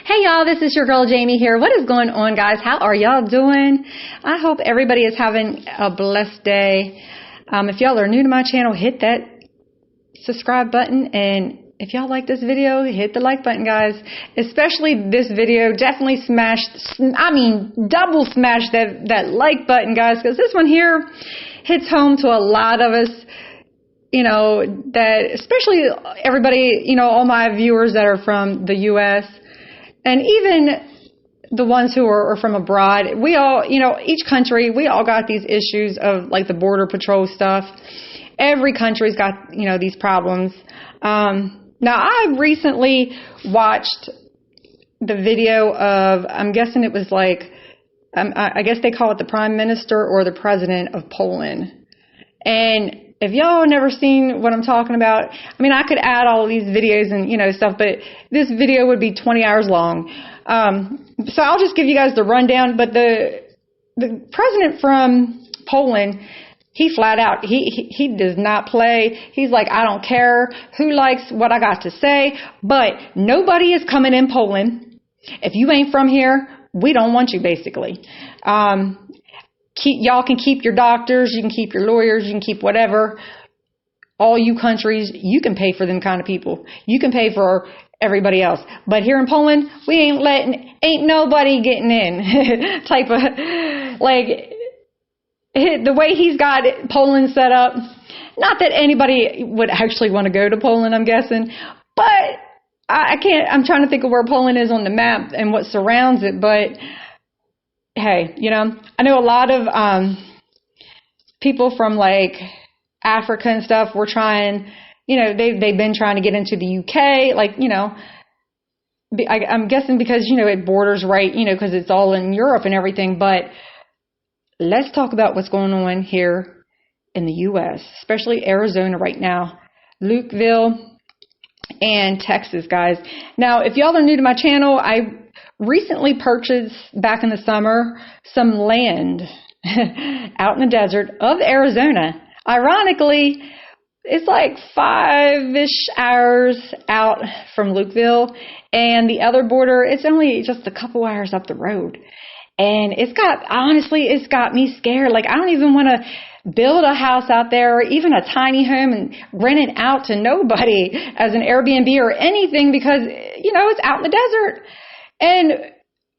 Hey y'all, this is your girl Jamie here. What is going on, guys? How are y'all doing? I hope everybody is having a blessed day. If y'all are new to my channel, hit that subscribe button, and if y'all like this video, hit the like button, guys. Especially this video, definitely double smash that like button, guys, because this one here hits home to a lot of us. You know, that especially everybody, you know, all my viewers that are from the U.S. and even the ones who are from abroad, we all, you know, each country, we all got these issues of like the border patrol stuff. Every country's got, you know, these problems. Now, I recently watched the video of, I'm guessing it was like, I guess they call it the Prime Minister or the President of Poland. And if y'all have never seen what I'm talking about, I mean, I could add all of these videos and, you know, stuff, but this video would be 20 hours long. So I'll just give you guys the rundown. But the president from Poland, he flat out, he does not play. He's like, I don't care who likes what I got to say, but nobody is coming in Poland. If you ain't from here, we don't want you, basically. Y'all can keep your doctors, you can keep your lawyers, you can keep whatever. All you countries, you can pay for them kind of people. You can pay for everybody else. But here in Poland, we ain't nobody getting in type of, like, the way he's got Poland set up. Not that anybody would actually want to go to Poland, I'm guessing. But I'm trying to think of where Poland is on the map and what surrounds it, but hey, you know, I know a lot of people from like Africa and stuff were trying, you know, they've been trying to get into the UK, like, you know, I'm guessing because, you know, it borders right, you know, because it's all in Europe and everything. But let's talk about what's going on here in the U.S., especially Arizona right now, Lukeville and Texas, guys. Now, if y'all are new to my channel, I recently purchased back in the summer some land out in the desert of Arizona. Ironically, it's like 5-ish hours out from Lukeville, and the other border, it's only just a couple hours up the road. And it's got me scared. Like, I don't even want to build a house out there or even a tiny home and rent it out to nobody as an Airbnb or anything because, you know, it's out in the desert. And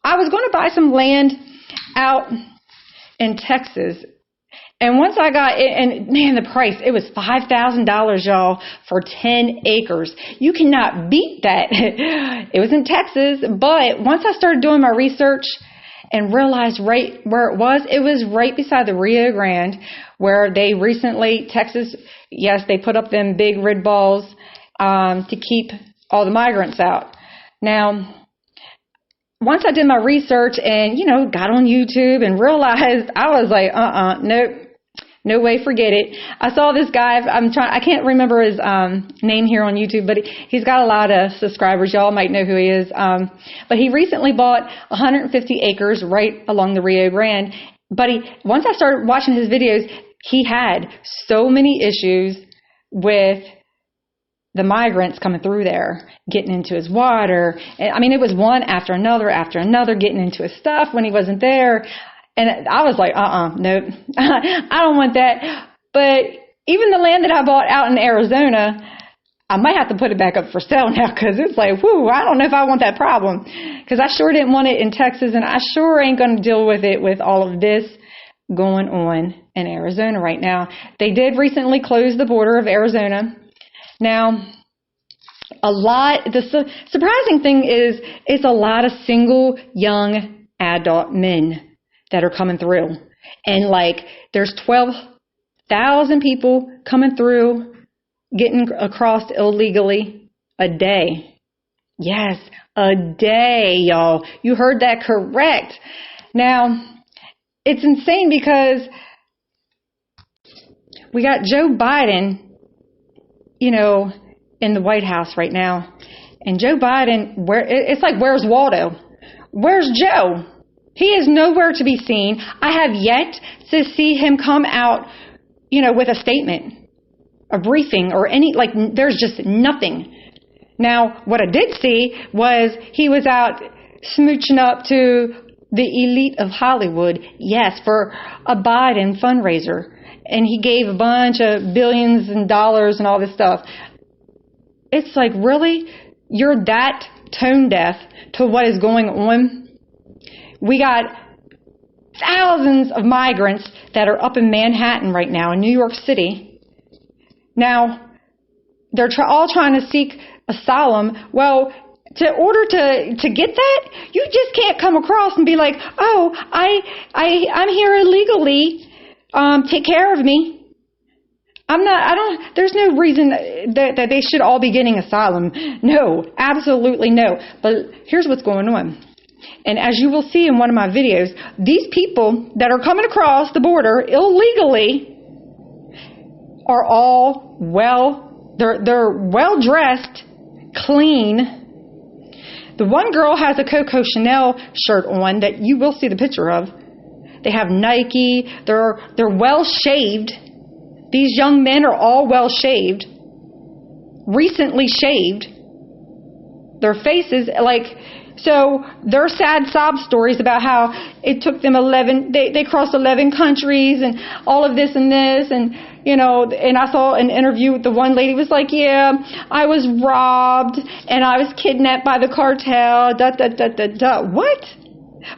I was going to buy some land out in Texas. And once I got it, and man, the price, it was $5,000, y'all, for 10 acres. You cannot beat that. It was in Texas. But once I started doing my research and realized right where it was right beside the Rio Grande, where they recently, Texas, yes, they put up them big red balls to keep all the migrants out. Now, once I did my research and, you know, got on YouTube and realized, I was like, nope, no way, forget it. I saw this guy, I can't remember his name here on YouTube, but he's got a lot of subscribers. Y'all might know who he is. But he recently bought 150 acres right along the Rio Grande. But once I started watching his videos, he had so many issues with the migrants coming through there, getting into his water. And, I mean, it was one after another, getting into his stuff when he wasn't there. And I was like, nope, I don't want that. But even the land that I bought out in Arizona, I might have to put it back up for sale now because it's like, whoo, I don't know if I want that problem. Because I sure didn't want it in Texas, and I sure ain't going to deal with it with all of this going on in Arizona right now. They did recently close the border of Arizona. Now, the surprising thing is it's a lot of single young adult men that are coming through. And like, there's 12,000 people coming through, getting across illegally a day. Yes, a day, y'all. You heard that correct. Now, it's insane because we got Joe Biden, you know, in the White House right now. And Joe Biden, it's like, where's Waldo? Where's Joe? He is nowhere to be seen. I have yet to see him come out, you know, with a statement, a briefing, or any, like, there's just nothing. Now, what I did see was he was out smooching up to the elite of Hollywood, yes, for a Biden fundraiser. And he gave a bunch of billions and dollars and all this stuff. It's like, really? You're that tone deaf to what is going on? We got thousands of migrants that are up in Manhattan right now, in New York City. Now, they're all trying to seek asylum. Well, in order to get that, you just can't come across and be like, oh, I'm here illegally. Take care of me. There's no reason that they should all be getting asylum. No, absolutely no. But here's what's going on. And as you will see in one of my videos, these people that are coming across the border illegally are all they're well dressed, clean. The one girl has a Coco Chanel shirt on that you will see the picture of. They have Nike. They're well shaved. These young men are all well shaved, recently shaved. Their faces, so their sad sob stories about how it took them they crossed 11 countries and all of this, and and I saw an interview with the one lady was like, yeah, I was robbed and I was kidnapped by the cartel, What?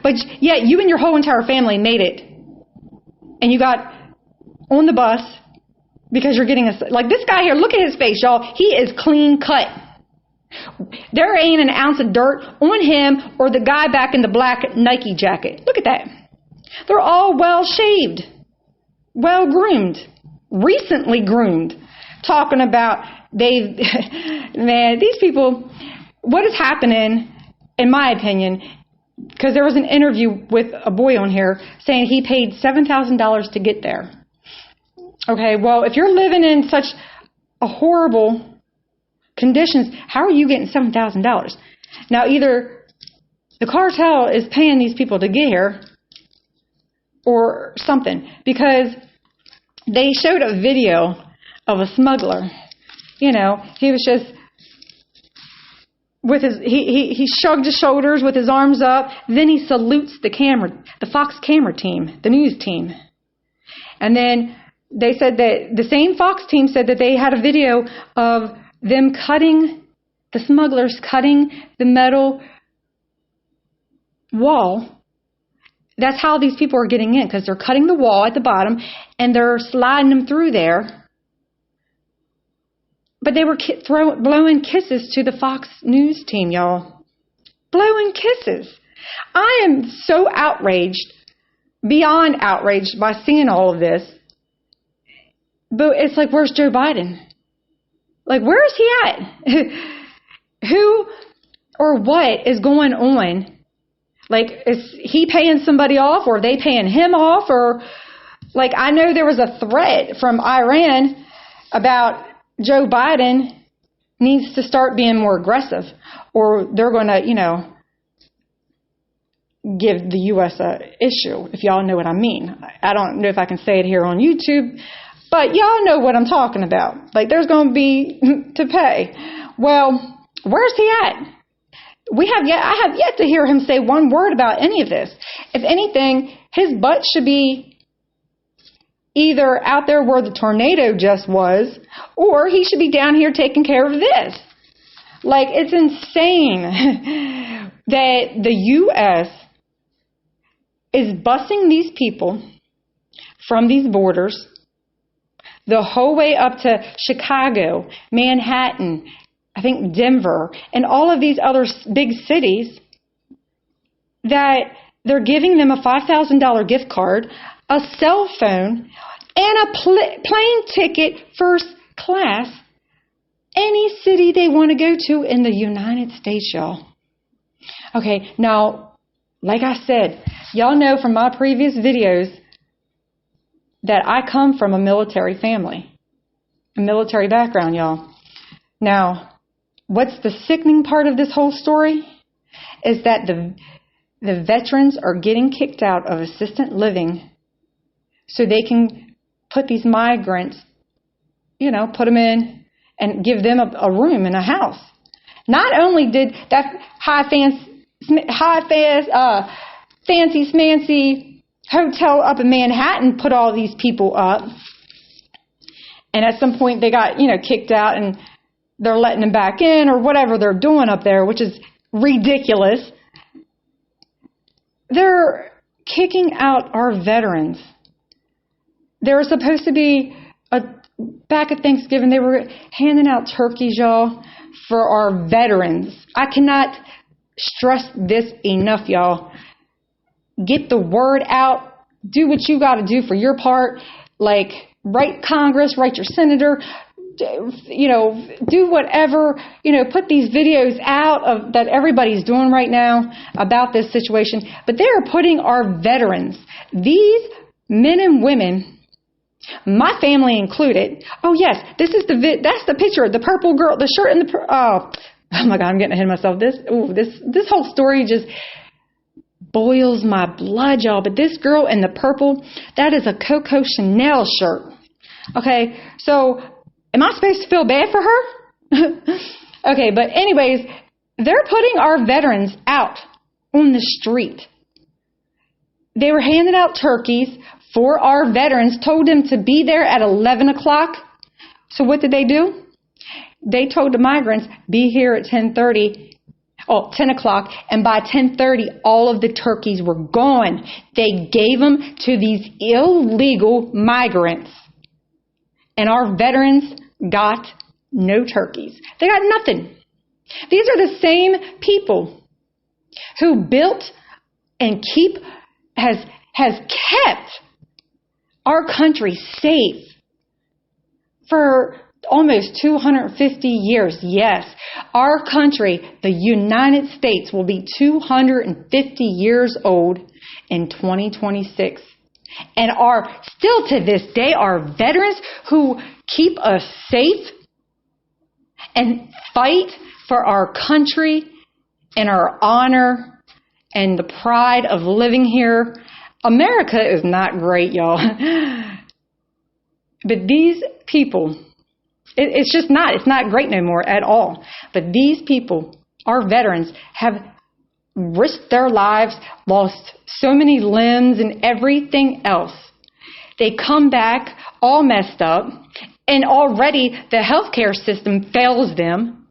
But yeah, you and your whole entire family made it. And you got on the bus because you're getting like this guy here, look at his face, y'all. He is clean cut. There ain't an ounce of dirt on him or the guy back in the black Nike jacket. Look at that. They're all well shaved, well groomed, recently groomed. Talking about man, these people, what is happening, in my opinion, because there was an interview with a boy on here saying he paid $7,000 to get there. Okay, well, if you're living in such a horrible conditions, how are you getting $7,000? Now, either the cartel is paying these people to get here or something, because they showed a video of a smuggler. He was just with he shrugged his shoulders with his arms up. Then he salutes the Fox camera team, the news team. And then they said that the same Fox team said that they had a video of them the smugglers cutting the metal wall. That's how these people are getting in, because they're cutting the wall at the bottom and they're sliding them through there. But they were blowing kisses to the Fox News team, y'all. Blowing kisses. I am so outraged, beyond outraged by seeing all of this. But it's like, where's Joe Biden? Like, where is he at? Who or what is going on? Like, is he paying somebody off, or are they paying him off? Or, I know there was a threat from Iran about Joe Biden needs to start being more aggressive, or they're going to, give the U.S. a issue, if y'all know what I mean. I don't know if I can say it here on YouTube, but y'all know what I'm talking about. There's going to be to pay. Well, where's he at? I have yet to hear him say one word about any of this. If anything, his butt should be either out there where the tornado just was, or he should be down here taking care of this. It's insane that the U.S. is busing these people from these borders the whole way up to Chicago, Manhattan, I think Denver, and all of these other big cities, that they're giving them a $5,000 gift card, a cell phone, and a plane ticket first class, any city they want to go to in the United States, y'all. Okay, now, like I said, y'all know from my previous videos that I come from a military family, a military background, y'all. Now, what's the sickening part of this whole story is that the veterans are getting kicked out of assisted living so they can put these migrants, put them in and give them a room in a house. Not only did that fancy smancy hotel up in Manhattan put all these people up, and at some point they got, kicked out, and they're letting them back in or whatever they're doing up there, which is ridiculous. They're kicking out our veterans. There was supposed to be back at Thanksgiving, they were handing out turkeys, y'all, for our veterans. I cannot stress this enough, y'all. Get the word out. Do what you got to do for your part. Like, write Congress, write your senator, do whatever, put these videos out that everybody's doing right now about this situation. But they are putting our veterans, these men and women, my family included. Oh yes, this is that's the picture, the purple girl, the shirt and oh my God, I'm getting ahead of myself. This whole story just boils my blood, y'all. But this girl in the purple, that is a Coco Chanel shirt. Okay, so am I supposed to feel bad for her? Okay, but anyways, they're putting our veterans out on the street. They were handing out turkeys for our veterans, told them to be there at 11 o'clock. So what did they do? They told the migrants, be here at 10 o'clock, and by 10:30, all of the turkeys were gone. They gave them to these illegal migrants. And our veterans got no turkeys. They got nothing. These are the same people who built and has kept our country safe for almost 250 years. Yes, our country, the United States, will be 250 years old in 2026. And are still to this day our veterans who keep us safe and fight for our country and our honor and the pride of living here. America is not great, y'all. But these people, it's not great no more at all. But these people, our veterans, have risked their lives, lost so many limbs and everything else. They come back all messed up, and already the healthcare system fails them,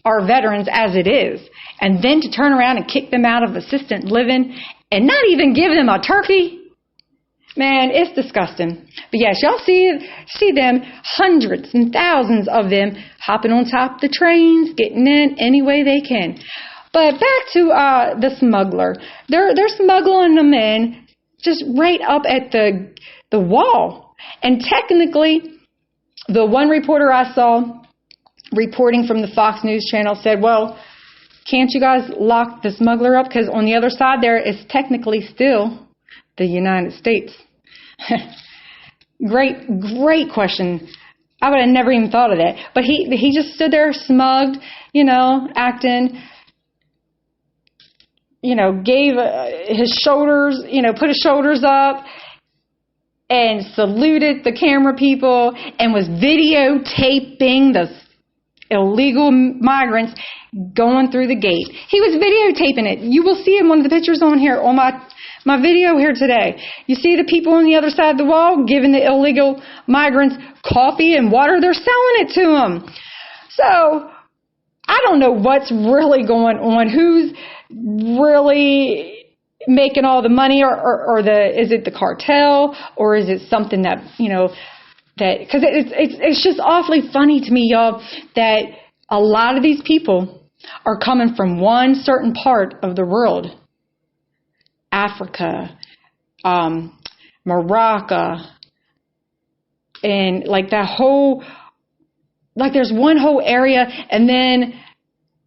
our veterans as it is. And then to turn around and kick them out of assisted living and not even give them a turkey? Man, it's disgusting. But yes, y'all see them, hundreds and thousands of them, hopping on top of the trains, getting in any way they can. But back to the smuggler. They're smuggling them in just right up at the wall. And technically, the one reporter I saw reporting from the Fox News channel said, well, can't you guys lock the smuggler up? Because on the other side there is technically still the United States. Great question. I would have never even thought of that. But he just stood there smugged, acting, gave his shoulders, put his shoulders up and saluted the camera people and was videotaping the illegal migrants going through the gate. He was videotaping it. You will see in one of the pictures on here, on my video here today. You see the people on the other side of the wall giving the illegal migrants coffee and water. They're selling it to them. So I don't know what's really going on. Who's really making all the money, or is it the cartel, or is it something that, because it's just awfully funny to me, y'all, that a lot of these people are coming from one certain part of the world. Africa, Morocco, and that whole, there's one whole area, and then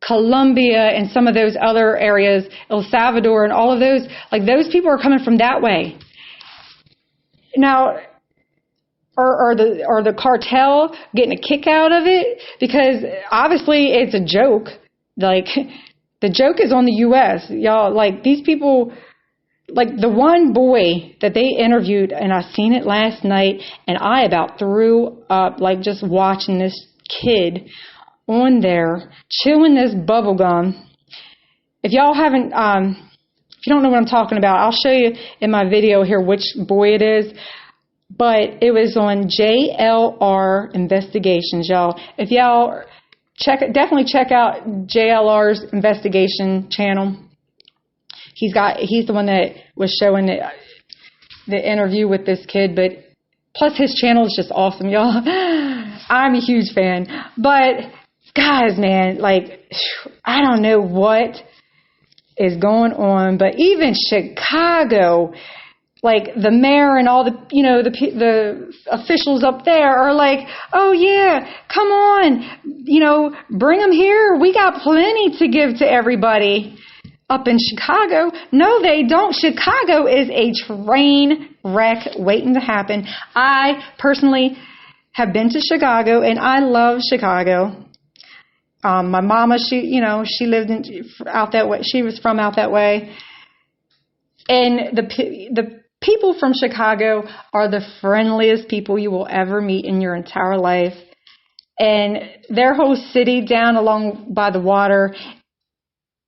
Colombia and some of those other areas, El Salvador and all of those, those people are coming from that way. Now, are the cartel getting a kick out of it? Because obviously it's a joke. The joke is on the U.S. Y'all, these people, the one boy that they interviewed, and I seen it last night, and I about threw up, just watching this kid on there chewing this bubble gum. If y'all haven't, if you don't know what I'm talking about, I'll show you in my video here which boy it is. But it was on JLR Investigations, y'all. If y'all definitely check out JLR's investigation channel. He's the one that was showing the interview with this kid, but plus his channel is just awesome, y'all. I'm a huge fan. But guys, man, like, I don't know what is going on, but even Chicago, like the mayor and all the, the officials up there are like, oh yeah, come on, bring them here. We got plenty to give to everybody up in Chicago. No, they don't. Chicago is a train wreck waiting to happen. I personally have been to Chicago and I love Chicago. My mama, she lived out that way. She was from out that way. And the people from Chicago are the friendliest people you will ever meet in your entire life. And their whole city down along by the water,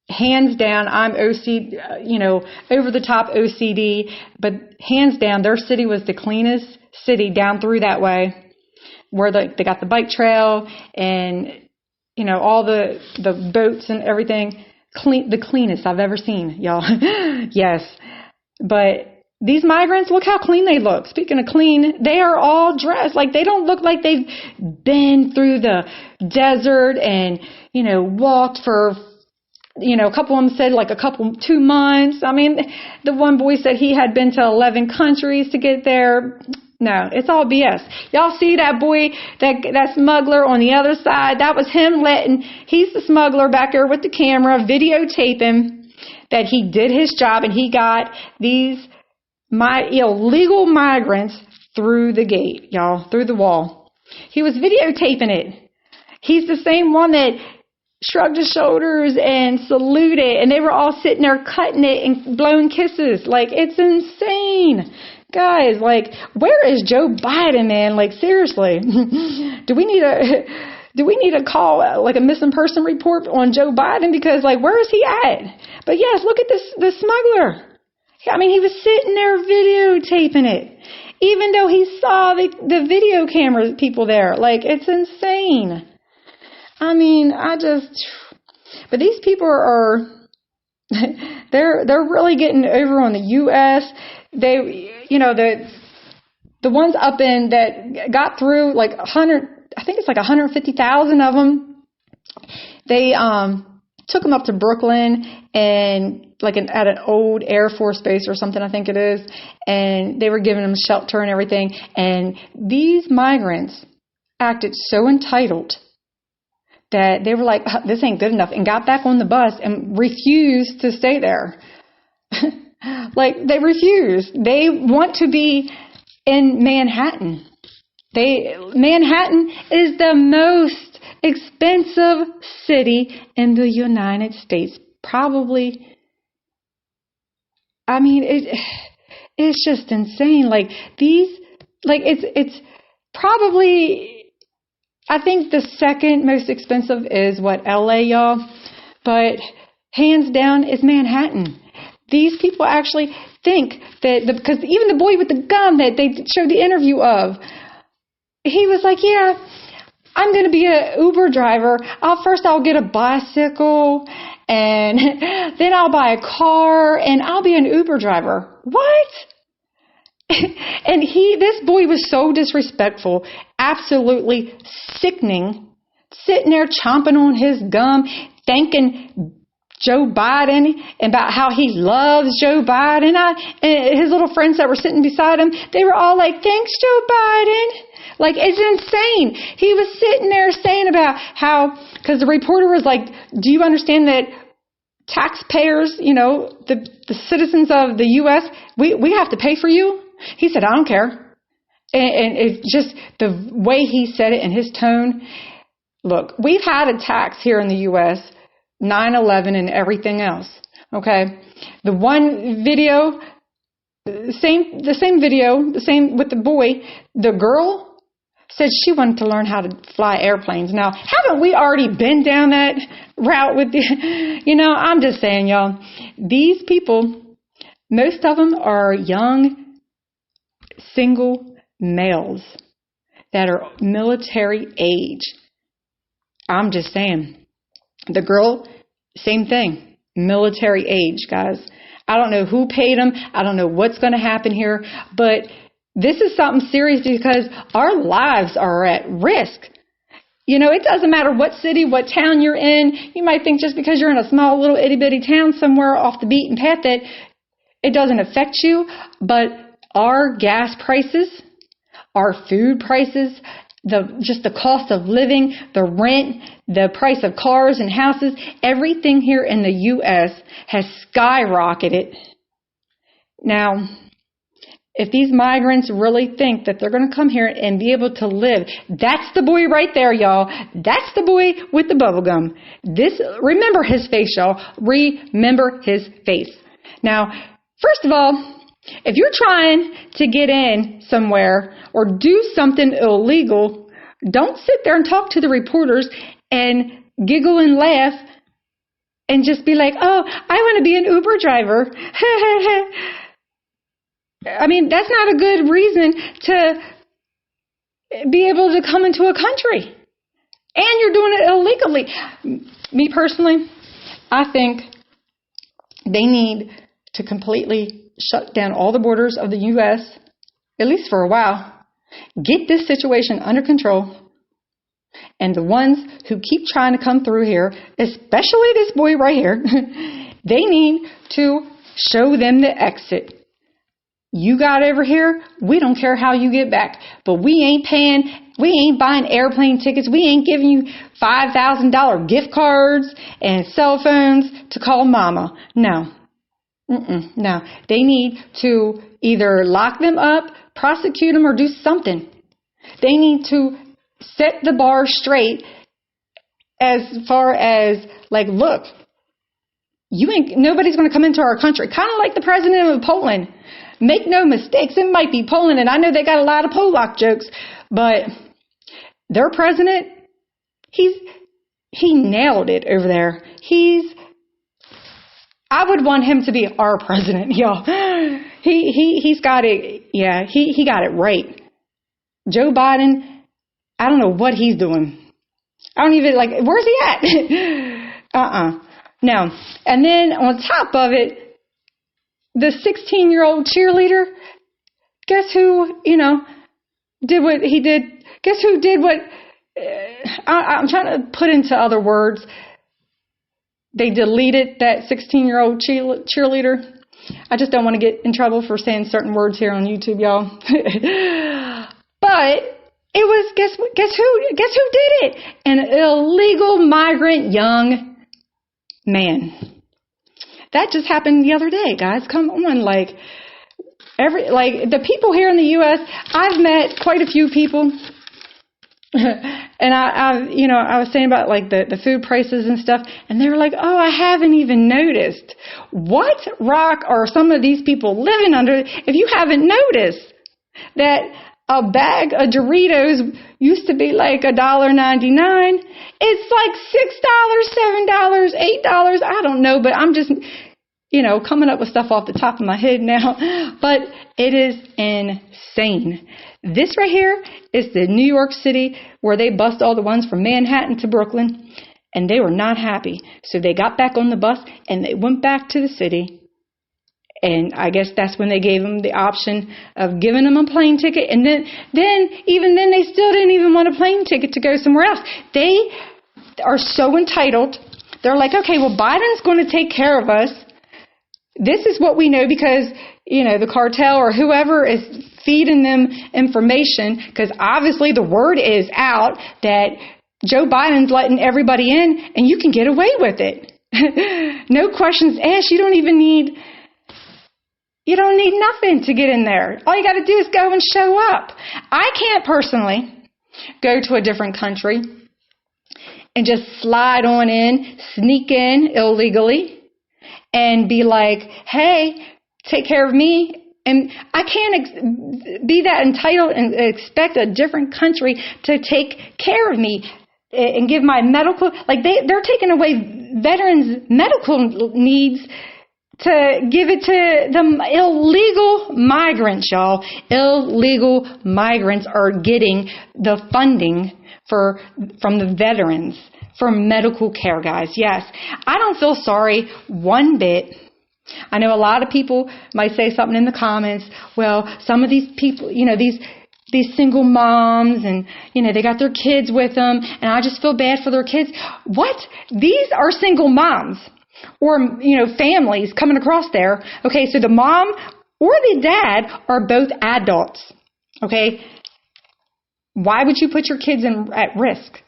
hands down, I'm over the top OCD, but hands down, their city was the cleanest city down through that way, where they got the bike trail and, all the boats and everything, the cleanest I've ever seen, y'all. Yes. But these migrants, look how clean they look. Speaking of clean, they are all dressed. Like, they don't look like they've been through the desert and, walked for, a couple of them said like 2 months. I mean, the one boy said he had been to 11 countries to get there. No, it's all BS. Y'all see that boy, that smuggler on the other side? That was him he's the smuggler back there with the camera, videotaping that he did his job and he got these illegal migrants through the gate, y'all, through the wall. He was videotaping it. He's the same one that shrugged his shoulders and saluted, and they were all sitting there cutting it and blowing kisses. Like, it's insane. Guys, like, where is Joe Biden, man? Like, seriously. Do we need a call, like a missing person report on Joe Biden? Because, like, where is he at? But yes, look at the smuggler. I mean, he was sitting there videotaping it, even though he saw the video camera people there. Like, it's insane. I mean, but these people are, they're really getting over on the U.S. They, the ones up in that got through, like 100, I think it's like 150,000 of them. They took them up to Brooklyn and at an old Air Force base or something, I think it is, and they were giving them shelter and everything. And these migrants acted so entitled that they were like, this ain't good enough, and got back on the bus and refused to stay there. Like, they refuse. They want to be in Manhattan. Manhattan is the most expensive city in the United States. Probably. I mean, it's just insane. Like, it's probably, I think the second most expensive is LA, y'all. But hands down is Manhattan. These people actually think that, because even the boy with the gun that they showed the interview of, he was like, yeah, I'm going to be an Uber driver. First I'll get a bicycle, and then I'll buy a car, and I'll be an Uber driver. What? And this boy was so disrespectful, absolutely sickening, sitting there chomping on his gum, thanking Joe Biden about how he loves Joe Biden. And his little friends that were sitting beside him, they were all like, thanks, Joe Biden. Like, it's insane. He was sitting there saying about how, because the reporter was like, do you understand that taxpayers, the citizens of the U.S., we have to pay for you? He said, I don't care. And it's just the way he said it and his tone. Look, we've had attacks here in the U.S., 9/11 and everything else. Okay. The one video, the same video, the same with the boy, the girl, said she wanted to learn how to fly airplanes. Now, haven't we already been down that route with I'm just saying, y'all, these people, most of them are young, single males that are military age. I'm just saying. The girl, same thing, military age, guys. I don't know who paid them. I don't know what's going to happen here, but this is something serious because our lives are at risk. It doesn't matter what city, what town you're in. You might think just because you're in a small little itty bitty town somewhere off the beaten path that it doesn't affect you, but our gas prices, our food prices, just the cost of living, the rent, the price of cars and houses, everything here in the U.S. has skyrocketed. Now, if these migrants really think that they're going to come here and be able to live, that's the boy right there, y'all. That's the boy with the bubble gum. Remember his face, y'all. Remember his face. Now, first of all, if you're trying to get in somewhere or do something illegal, don't sit there and talk to the reporters and giggle and laugh and just be like, oh, I want to be an Uber driver. I mean, that's not a good reason to be able to come into a country. And you're doing it illegally. Me personally, I think they need to completely shut down all the borders of the U.S., at least for a while. Get this situation under control. And the ones who keep trying to come through here, especially this boy right here, they need to show them the exit. You got over here, we don't care how you get back. But we ain't buying airplane tickets. We ain't giving you $5,000 gift cards and cell phones to call mama. No. No. They need to either lock them up, prosecute them, or do something. They need to set the bar straight as far as, like, look, nobody's going to come into our country. Kind of like the president of Poland. Make no mistakes, it might be Poland, and I know they got a lot of Polak jokes, but their president, he nailed it over there. I would want him to be our president, y'all. He's got it, yeah, he got it right. Joe Biden, I don't know what he's doing. I don't even, where's he at? No. And then on top of it, the 16-year-old cheerleader, guess who, did what he did? Guess who did what? I'm trying to put into other words. They deleted that 16-year-old cheerleader. I just don't want to get in trouble for saying certain words here on YouTube, y'all. But it was, guess who did it? An illegal migrant young man. That just happened the other day, guys. Come on, the people here in the U.S. I've met quite a few people, and I was saying about the food prices and stuff, and they were like, "Oh, I haven't even noticed." What rock are some of these people living under? If you haven't noticed that a bag of Doritos used to be like $1.99. It's like $6, $7, $8. I don't know, but I'm just, coming up with stuff off the top of my head now. But it is insane. This right here is the New York City where they bust all the ones from Manhattan to Brooklyn, and they were not happy. So they got back on the bus and they went back to the city. And I guess that's when they gave them the option of giving them a plane ticket. And then they still didn't even want a plane ticket to go somewhere else. They are so entitled. They're like, okay, well, Biden's going to take care of us. This is what we know because, the cartel or whoever is feeding them information, because obviously the word is out that Joe Biden's letting everybody in and you can get away with it. No questions asked. You don't need nothing to get in there. All you got to do is go and show up. I can't personally go to a different country and just slide on in, sneak in illegally, and be like, hey, take care of me And I can't be that entitled and expect a different country to take care of me and give my medical, like they're taking away veterans' medical needs to give it to the illegal migrants, y'all. Illegal migrants are getting the funding from the veterans for medical care, guys. Yes, I don't feel sorry one bit. I know a lot of people might say something in the comments. Well, some of these people, these single moms and, they got their kids with them and I just feel bad for their kids. What? These are single moms or, families coming across there. Okay, so the mom or the dad are both adults. Okay? Why would you put your kids at risk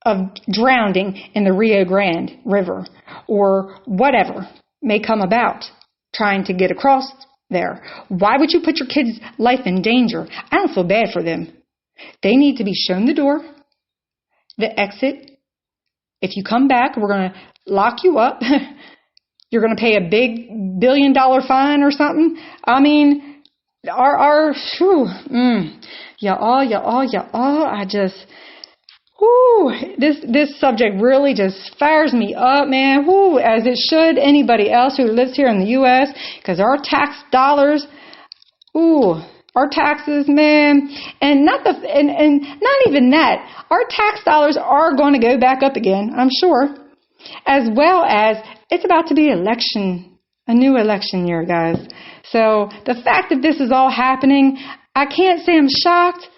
of drowning in the Rio Grande River or whatever may come about trying to get across there? Why would you put your kid's life in danger? I don't feel bad for them. They need to be shown the door, the exit. If you come back, we're going to lock you up. You're going to pay a big $1 billion fine or something. I mean, this subject really just fires me up, man. As it should anybody else who lives here in the U.S. because our tax dollars, our taxes, man, and not even that. Our tax dollars are going to go back up again, I'm sure, as well as it's about to be a new election year, guys. So the fact that this is all happening, I can't say I'm shocked.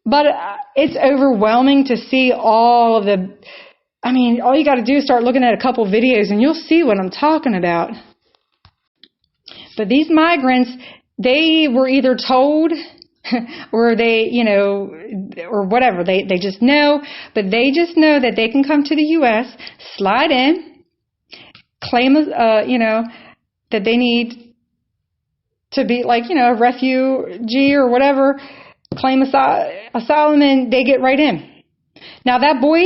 But it's overwhelming to see all you got to do is start looking at a couple videos and you'll see what I'm talking about. But these migrants, they were either told or they, or whatever. They just know, but they just know that they can come to the U.S., slide in, claim, that they need to be a refugee or whatever, claim asylum, and they get right in. Now that boy,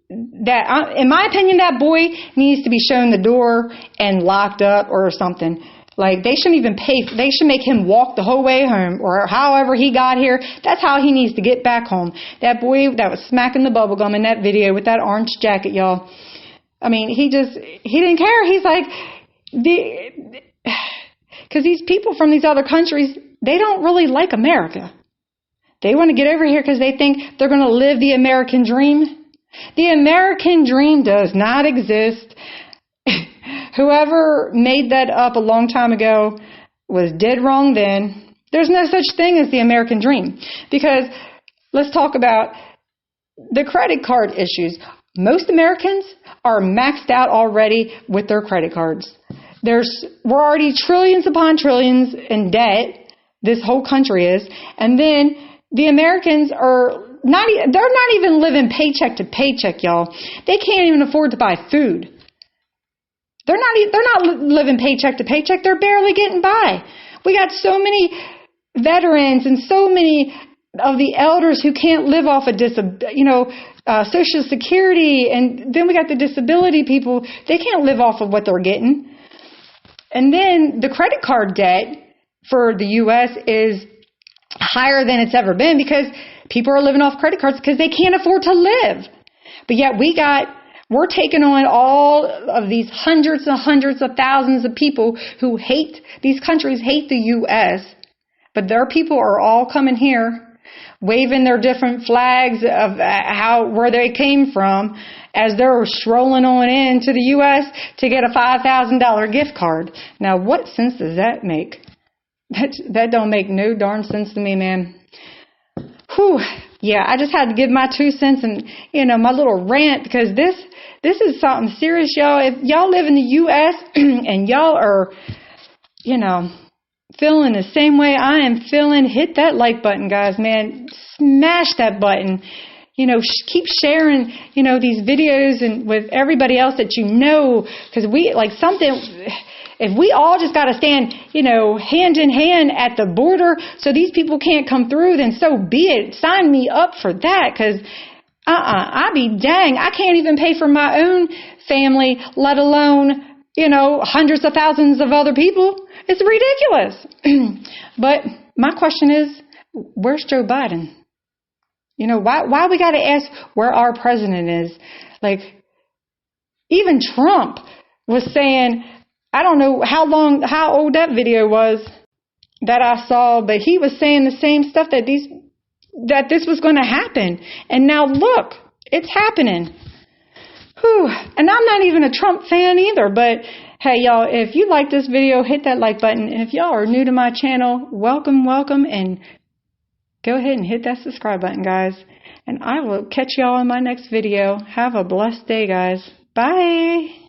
in my opinion, that boy needs to be shown the door and locked up or something. Like they shouldn't even pay. They should make him walk the whole way home or however he got here. That's how he needs to get back home. That boy that was smacking the bubble gum in that video with that orange jacket, y'all. I mean, he didn't care. He's like, because these people from these other countries, they don't really like America. They want to get over here because they think they're going to live the American dream. The American dream does not exist. Whoever made that up a long time ago was dead wrong then. There's no such thing as the American dream. Because let's talk about the credit card issues. Most Americans are maxed out already with their credit cards. We're already trillions upon trillions in debt. This whole country is. And then the Americans they're not even living paycheck to paycheck, y'all. They can't even afford to buy food. They're not living paycheck to paycheck. They're barely getting by. We got so many veterans and so many of the elders who can't live off of Social Security, and then we got the disability people. They can't live off of what they're getting. And then the credit card debt for the U.S. is higher than it's ever been because people are living off credit cards because they can't afford to live. But yet we're taking on all of these hundreds and hundreds of thousands of people who these countries hate the U.S., but their people are all coming here waving their different flags of where they came from as they're strolling on into the U.S. to get a $5,000 gift card. Now, what sense does that make? That don't make no darn sense to me, man. Whew. Yeah, I just had to give my 2 cents and, my little rant because this is something serious, y'all. If y'all live in the U.S. and y'all are, feeling the same way I am feeling, hit that like button, guys, man. Smash that button. Keep sharing, these videos and with everybody else that because if we all just got to stand, hand in hand at the border so these people can't come through, then so be it. Sign me up for that because, I be dang. I can't even pay for my own family, let alone, hundreds of thousands of other people. It's ridiculous. But my question is, where's Joe Biden? You know, why we got to ask where our president is? Like, even Trump was saying, I don't know how old that video was that I saw, but he was saying the same stuff that this was going to happen. And now look, it's happening. Whew. And I'm not even a Trump fan either, but hey, y'all, if you like this video, hit that like button. And if y'all are new to my channel, welcome, and go ahead and hit that subscribe button, guys. And I will catch y'all in my next video. Have a blessed day, guys. Bye.